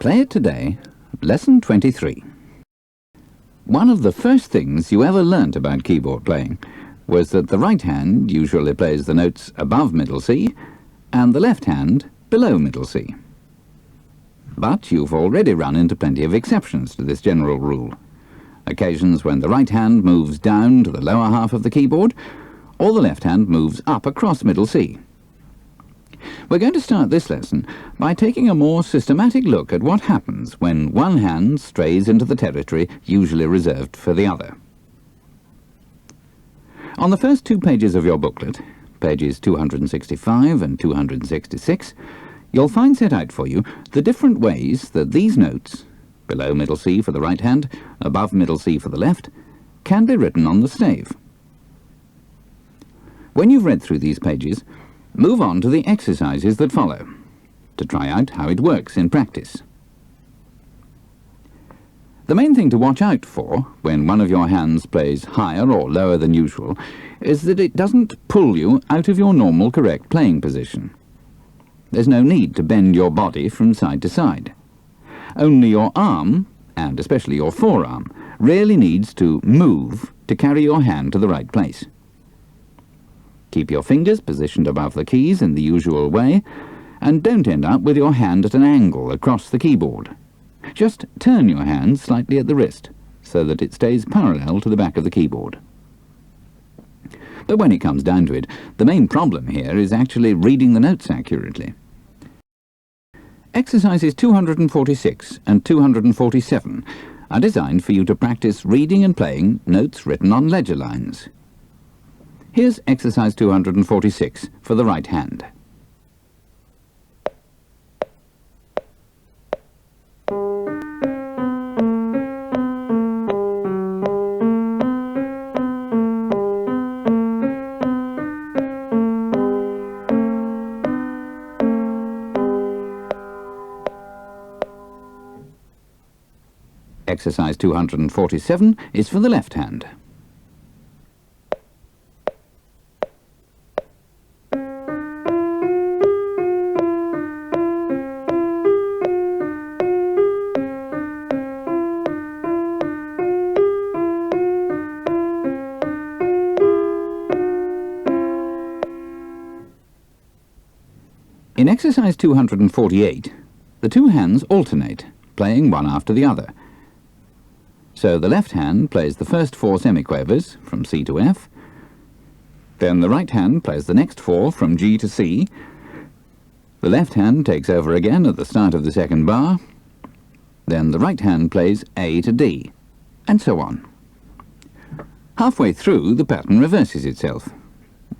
Play it today, Lesson 23. One of the first things you ever learnt about keyboard playing was that the right hand usually plays the notes above middle C and the left hand below middle C. But you've already run into plenty of exceptions to this general rule. Occasions when the right hand moves down to the lower half of the keyboard, or the left hand moves up across middle C. We're going to start this lesson by taking a more systematic look at what happens when one hand strays into the territory usually reserved for the other. On the first 2 pages of your booklet, pages 265 and 266, you'll find set out for you the different ways that these notes, below middle C for the right hand, above middle C for the left, can be written on the stave. When you've read through these pages, move on to the exercises that follow, to try out how it works in practice. The main thing to watch out for when one of your hands plays higher or lower than usual is that it doesn't pull you out of your normal correct playing position. There's no need to bend your body from side to side. Only your arm, and especially your forearm, really needs to move to carry your hand to the right place. Keep your fingers positioned above the keys in the usual way, and don't end up with your hand at an angle across the keyboard. Just turn your hand slightly at the wrist, so that it stays parallel to the back of the keyboard. But when it comes down to it, the main problem here is actually reading the notes accurately. Exercises 246 and 247 are designed for you to practice reading and playing notes written on ledger lines. Here's exercise 246 for the right hand. Exercise 247 is for the left hand. In exercise 248, the 2 hands alternate, playing one after the other. So the left hand plays the first 4 semiquavers from C to F, then the right hand plays the next 4 from G to C, the left hand takes over again at the start of the second bar, then the right hand plays A to D, and so on. Halfway through, the pattern reverses itself,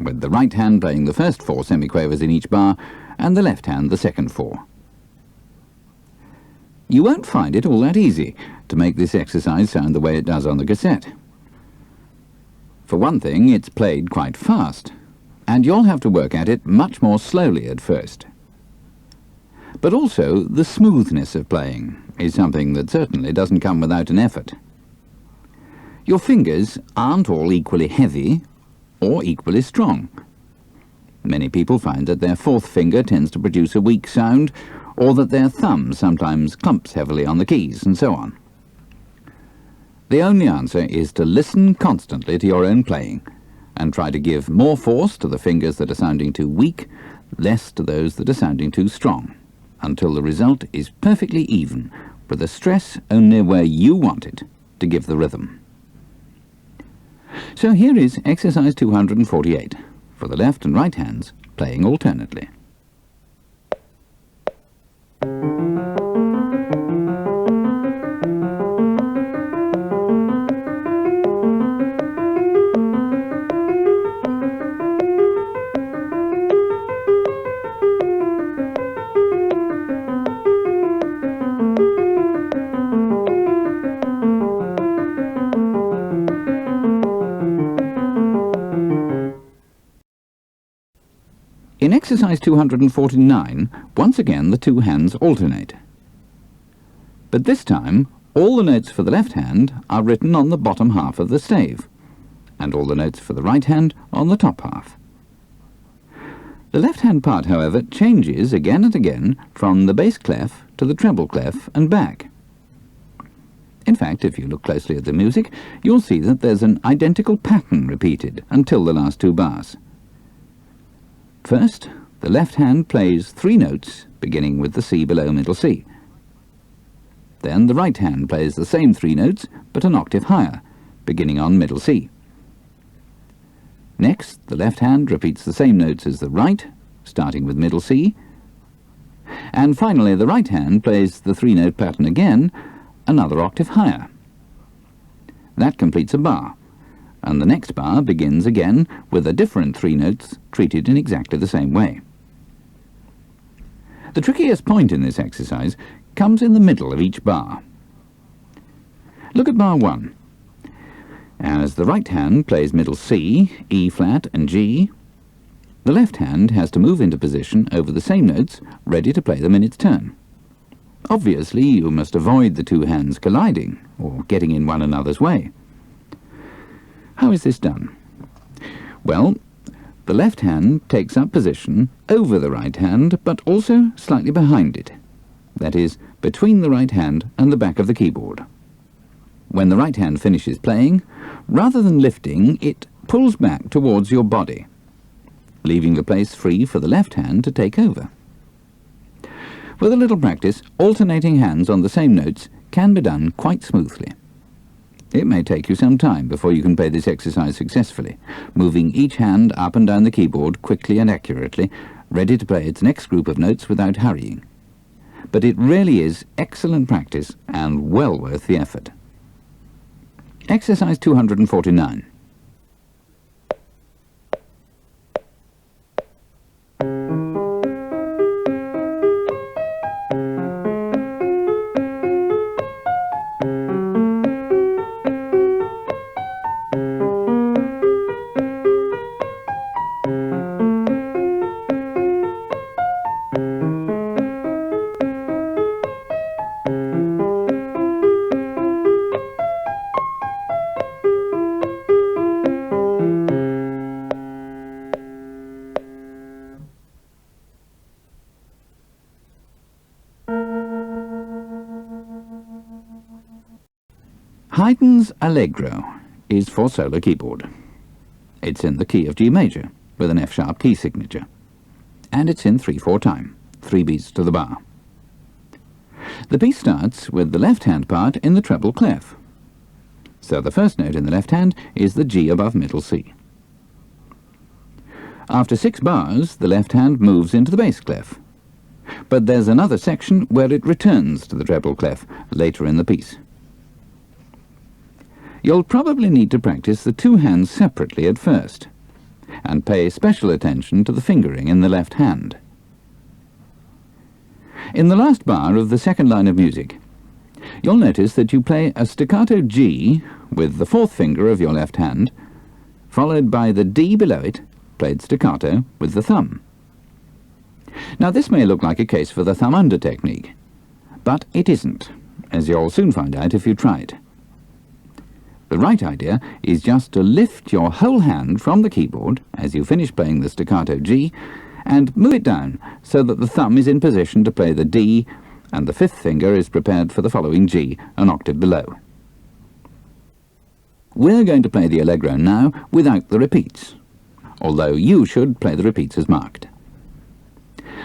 with the right hand playing the first 4 semiquavers in each bar, and the left hand the second 4. You won't find it all that easy to make this exercise sound the way it does on the cassette. For one thing, it's played quite fast, and you'll have to work at it much more slowly at first. But also, the smoothness of playing is something that certainly doesn't come without an effort. Your fingers aren't all equally heavy or equally strong. Many people find that their 4th finger tends to produce a weak sound, or that their thumb sometimes clumps heavily on the keys, and so on. The only answer is to listen constantly to your own playing, and try to give more force to the fingers that are sounding too weak, less to those that are sounding too strong, until the result is perfectly even, with the stress only where you want it to give the rhythm. So here is exercise 248, for the left and right hands, playing alternately. In exercise 249, once again the 2 hands alternate. But this time, all the notes for the left hand are written on the bottom half of the stave, and all the notes for the right hand on the top half. The left-hand part, however, changes again and again from the bass clef to the treble clef and back. In fact, if you look closely at the music, you'll see that there's an identical pattern repeated until the last two bars. First, the left hand plays 3 notes, beginning with the C below middle C. Then the right hand plays the same 3 notes, but an octave higher, beginning on middle C. Next, the left hand repeats the same notes as the right, starting with middle C. And finally, the right hand plays the 3-note pattern again, another octave higher. That completes a bar, and the next bar begins again with a different 3 notes treated in exactly the same way. The trickiest point in this exercise comes in the middle of each bar. Look at bar 1. As the right hand plays middle C, E flat and G, the left hand has to move into position over the same notes, ready to play them in its turn. Obviously, you must avoid the two hands colliding, or getting in one another's way. How is this done? Well, the left hand takes up position over the right hand, but also slightly behind it. That is, between the right hand and the back of the keyboard. When the right hand finishes playing, rather than lifting, it pulls back towards your body, leaving the place free for the left hand to take over. With a little practice, alternating hands on the same notes can be done quite smoothly. It may take you some time before you can play this exercise successfully, moving each hand up and down the keyboard quickly and accurately, ready to play its next group of notes without hurrying. But it really is excellent practice and well worth the effort. Exercise 249. Haydn's Allegro is for solo keyboard. It's in the key of G major, with an F-sharp key signature. And it's in 3/4 time, 3 beats to the bar. The piece starts with the left-hand part in the treble clef. So the first note in the left hand is the G above middle C. After 6 bars, the left hand moves into the bass clef. But there's another section where it returns to the treble clef later in the piece. You'll probably need to practice the 2 hands separately at first, and pay special attention to the fingering in the left hand. In the last bar of the second line of music, you'll notice that you play a staccato G with the 4th finger of your left hand, followed by the D below it, played staccato with the thumb. Now this may look like a case for the thumb under technique, but it isn't, as you'll soon find out if you try it. The right idea is just to lift your whole hand from the keyboard as you finish playing the staccato G and move it down so that the thumb is in position to play the D and the 5th finger is prepared for the following G an octave below. We're going to play the Allegro now without the repeats, although you should play the repeats as marked.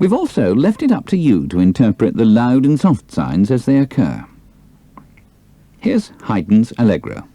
We've also left it up to you to interpret the loud and soft signs as they occur. Here's Haydn's Allegro.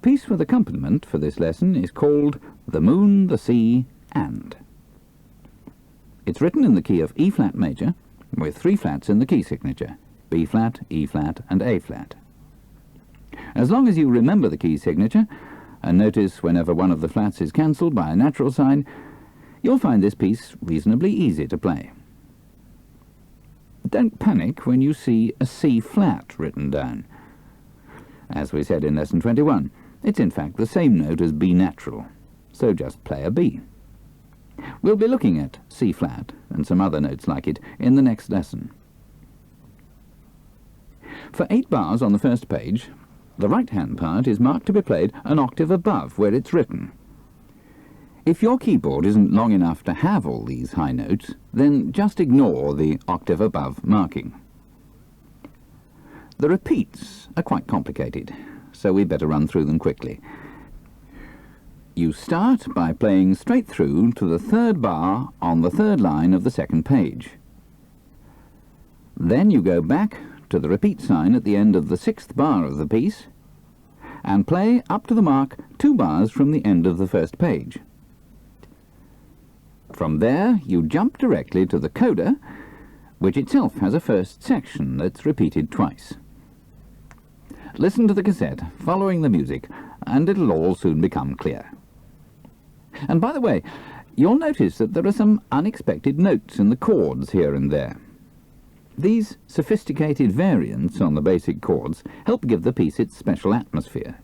piece with accompaniment for this lesson is called The Moon, the Sea, and. It's written in the key of E-flat major, with 3 flats in the key signature, B-flat, E-flat, and A-flat. As long as you remember the key signature, and notice whenever one of the flats is cancelled by a natural sign, you'll find this piece reasonably easy to play. Don't panic when you see a C-flat written down. As we said in Lesson 21, it's in fact the same note as B natural, so just play a B. We'll be looking at C-flat and some other notes like it in the next lesson. For 8 bars on the first page, the right-hand part is marked to be played an octave above where it's written. If your keyboard isn't long enough to have all these high notes, then just ignore the octave above marking. The repeats are quite complicated, so we better run through them quickly. You start by playing straight through to the 3rd bar on the 3rd line of the 2nd page. Then you go back to the repeat sign at the end of the 6th bar of the piece and play up to the mark 2 bars from the end of the 1st page. From there you jump directly to the coda, which itself has a first section that's repeated twice. Listen to the cassette following the music, and it'll all soon become clear. And by the way, you'll notice that there are some unexpected notes in the chords here and there. These sophisticated variants on the basic chords help give the piece its special atmosphere.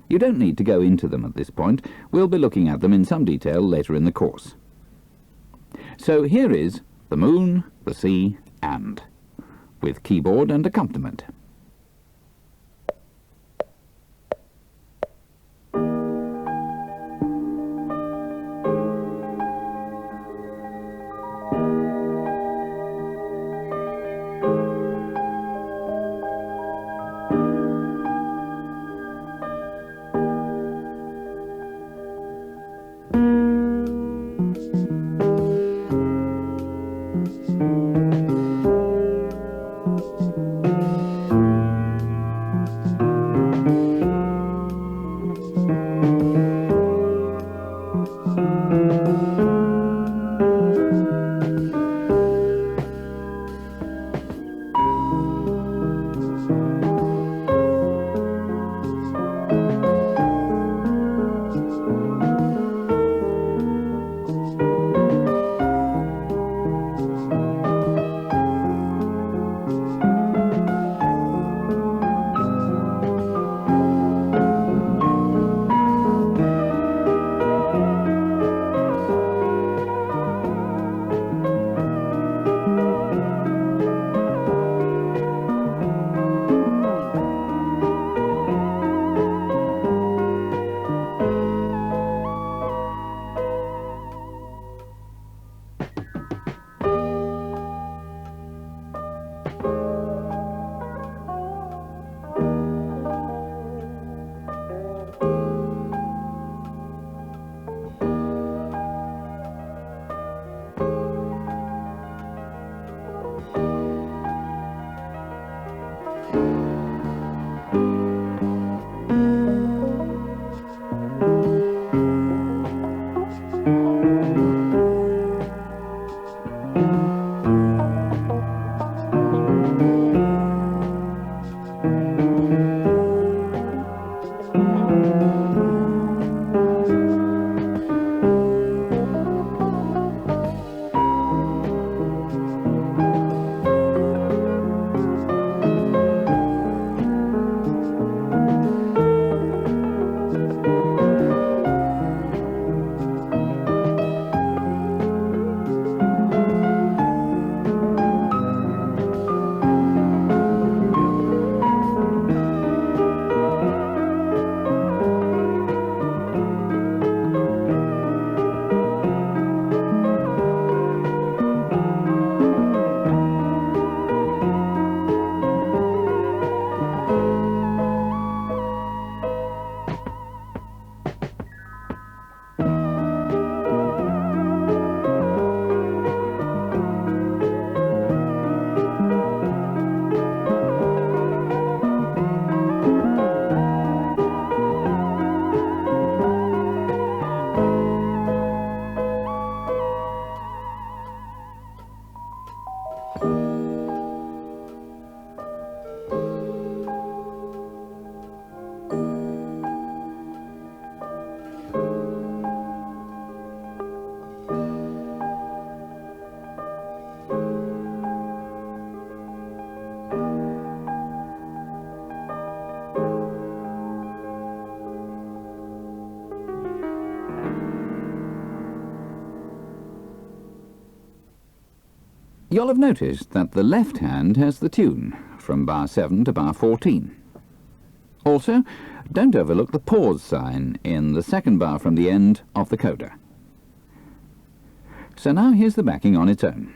You don't need to go into them at this point. We'll be looking at them in some detail later in the course. So here is The Moon, the Sea, and, with keyboard and accompaniment. You'll have noticed that the left hand has the tune, from bar 7 to bar 14. Also, don't overlook the pause sign in the second bar from the end of the coda. So now here's the backing on its own.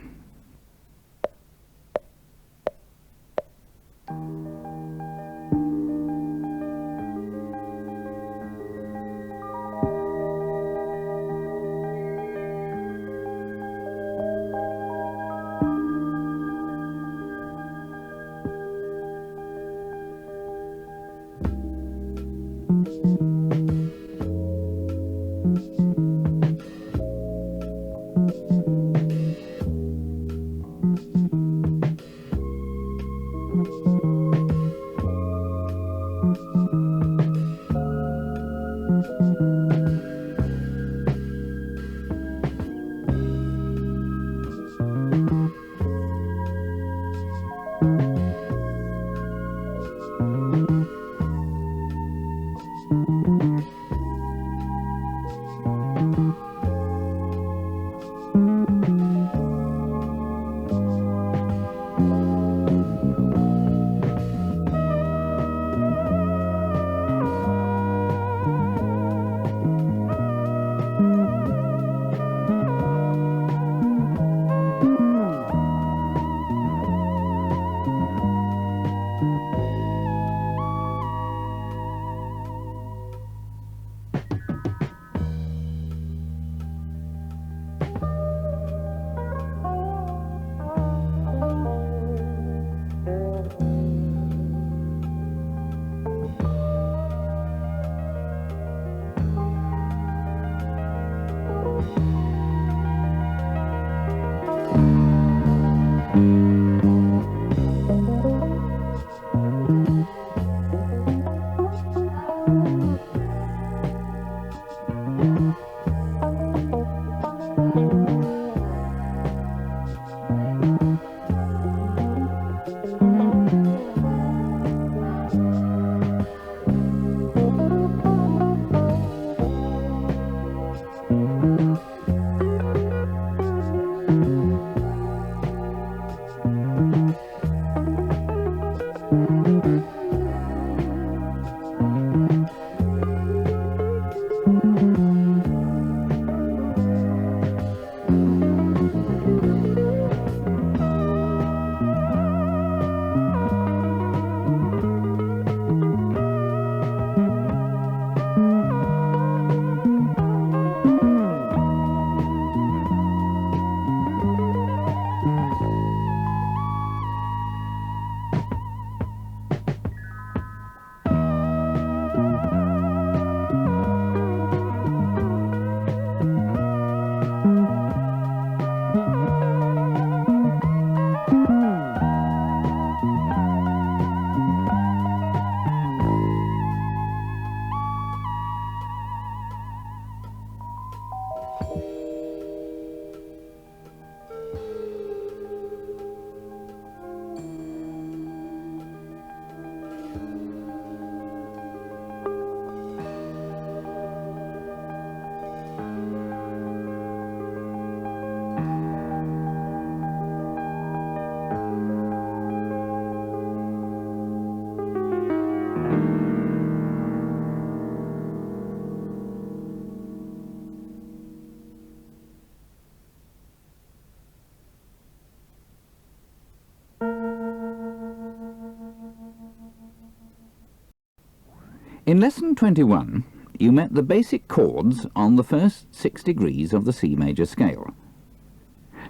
In Lesson 21, you met the basic chords on the first 6 degrees of the C major scale.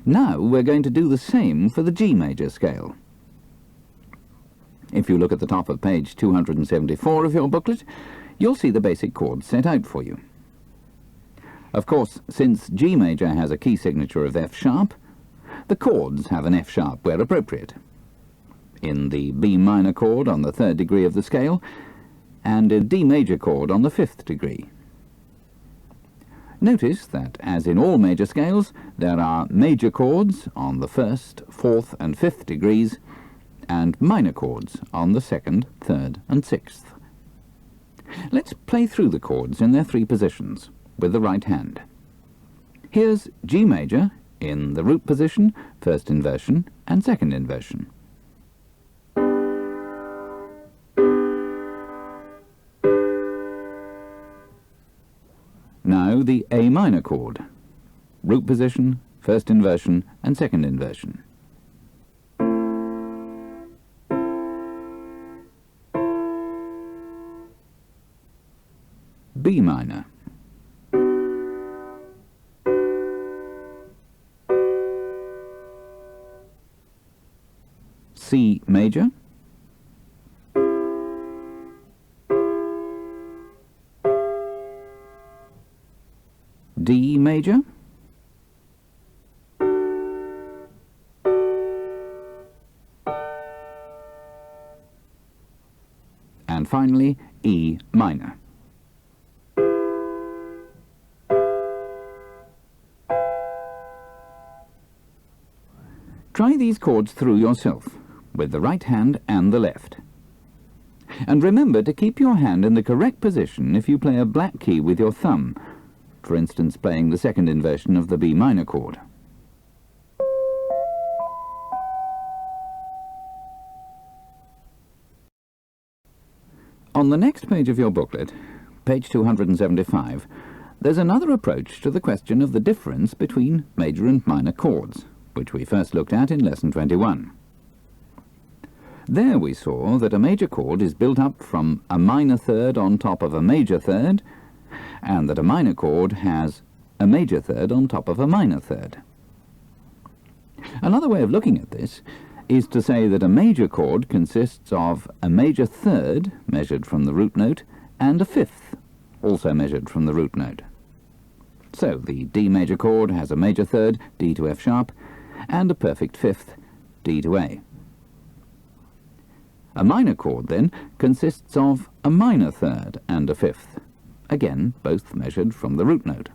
Now we're going to do the same for the G major scale. If you look at the top of page 274 of your booklet, you'll see the basic chords set out for you. Of course, since G major has a key signature of F sharp, The chords have an F sharp where appropriate, in the B minor chord on the 3rd degree of the scale, and a D major chord on the 5th degree. Notice that, as in all major scales, there are major chords on the 1st, 4th and 5th degrees, and minor chords on the 2nd, 3rd and 6th. Let's play through the chords in their 3 positions with the right hand. Here's G major in the root position, 1st inversion and 2nd inversion. Now the A minor chord, root position, 1st inversion and 2nd inversion. B minor. C major. D major. And finally, E minor. Try these chords through yourself, with the right hand and the left. And remember to keep your hand in the correct position if you play a black key with your thumb, for instance playing the 2nd inversion of the B minor chord. On the next page of your booklet, page 275, there's another approach to the question of the difference between major and minor chords, which we first looked at in lesson 21. There we saw that a major chord is built up from a minor third on top of a major third, and that a minor chord has a major third on top of a minor third. Another way of looking at this is to say that a major chord consists of a major third, measured from the root note, and a 5th, also measured from the root note. So the D major chord has a major third, D to F sharp, and a perfect 5th, D to A. A minor chord, then, consists of a minor third and a 5th, again both measured from the root note.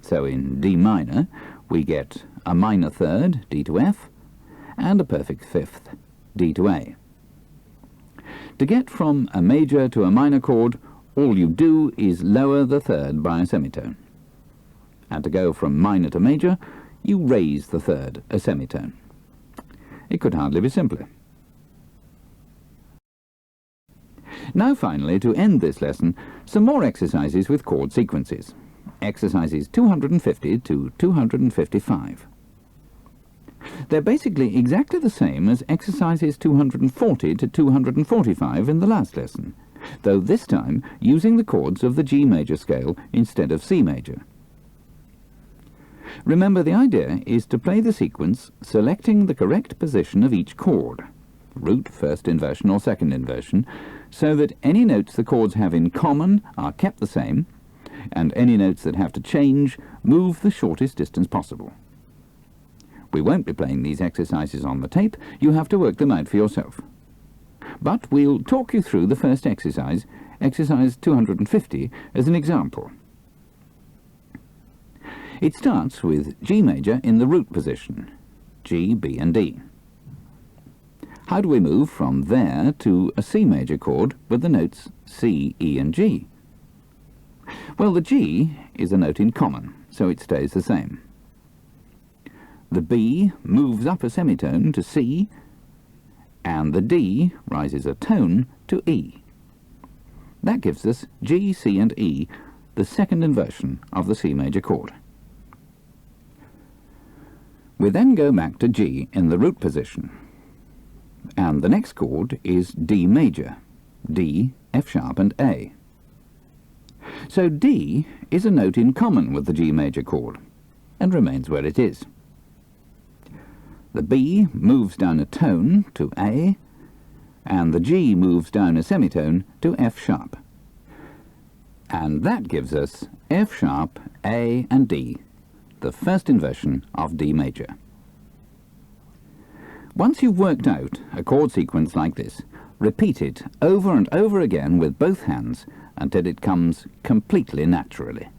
So in D minor we get a minor third, D to F, and a perfect 5th, D to A. To get from a major to a minor chord, all you do is lower the third by a semitone. And to go from minor to major, you raise the third a semitone. It could hardly be simpler. Now finally, to end this lesson, some more exercises with chord sequences. Exercises 250 to 255. They're basically exactly the same as exercises 240 to 245 in the last lesson, though this time using the chords of the G major scale instead of C major. Remember, the idea is to play the sequence selecting the correct position of each chord, root, 1st inversion or 2nd inversion, so that any notes the chords have in common are kept the same, and any notes that have to change move the shortest distance possible. We won't be playing these exercises on the tape, you have to work them out for yourself. But we'll talk you through the first exercise, exercise 250, as an example. It starts with G major in the root position, G, B and D. How do we move from there to a C major chord with the notes C, E and G? Well, the G is a note in common, so it stays the same. The B moves up a semitone to C, and the D rises a tone to E. That gives us G, C and E, the 2nd inversion of the C major chord. We then go back to G in the root position, and the next chord is D major, D, F sharp and A. So D is a note in common with the G major chord, and remains where it is. The B moves down a tone to A, and the G moves down a semitone to F sharp. And that gives us F sharp, A and D, the 1st inversion of D major. Once you've worked out a chord sequence like this, repeat it over and over again with both hands until it comes completely naturally.